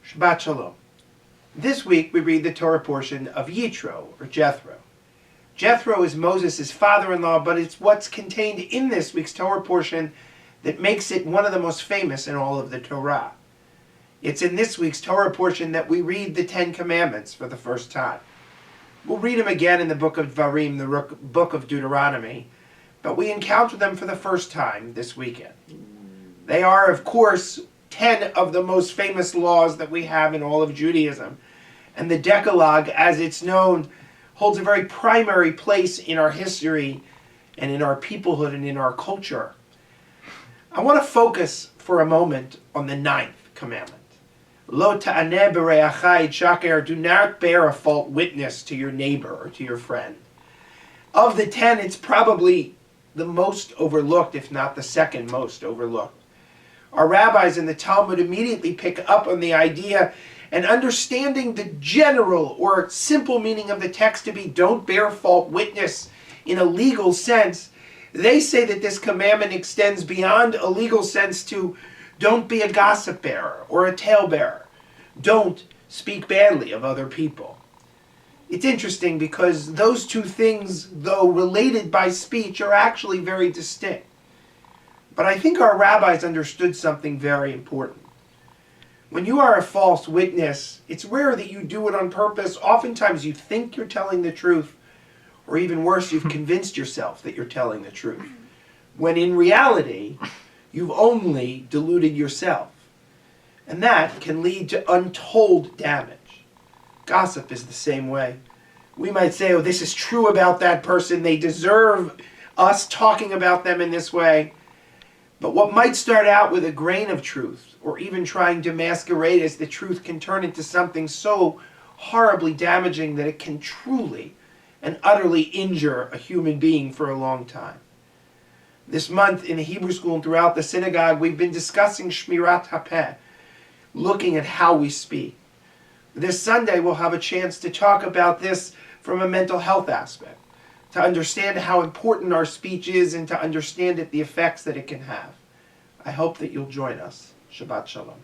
Shabbat Shalom. This week we read the Torah portion of Yitro, or Jethro. Jethro is Moses' father-in-law, but it's what's contained in this week's Torah portion that makes it one of the most famous in all of the Torah. It's in this week's Torah portion that we read the Ten Commandments for the first time. We'll read them again in the book of Dvarim, the book of Deuteronomy, but we encounter them for the first time this weekend. They are, of course, 10 of the most famous laws that we have in all of Judaism. And the Decalogue, as it's known, holds a very primary place in our history and in our peoplehood and in our culture. I want to focus for a moment on the 9th commandment. Lo ta'aneh b're'achai shaker, do not bear a false witness to your neighbor or to your friend. Of the 10, it's probably the most overlooked, if not the second most overlooked. Our rabbis in the Talmud immediately pick up on the idea and understanding the general or simple meaning of the text to be don't bear false witness in a legal sense. They say that this commandment extends beyond a legal sense to don't be a gossip bearer or a talebearer. Don't speak badly of other people. It's interesting because those two things, though related by speech, are actually very distinct. But I think our rabbis understood something very important. When you are a false witness, it's rare that you do it on purpose. Oftentimes you think you're telling the truth, or even worse, you've convinced yourself that you're telling the truth. When in reality, you've only deluded yourself. And that can lead to untold damage. Gossip is the same way. We might say, oh, this is true about that person. They deserve us talking about them in this way. But what might start out with a grain of truth, or even trying to masquerade as the truth, can turn into something so horribly damaging that it can truly and utterly injure a human being for a long time. This month in the Hebrew school and throughout the synagogue, we've been discussing Shmirat HaPeh, looking at how we speak. This Sunday we'll have a chance to talk about this from a mental health aspect, to understand how important our speech is and to understand the effects that it can have. I hope that you'll join us. Shabbat Shalom.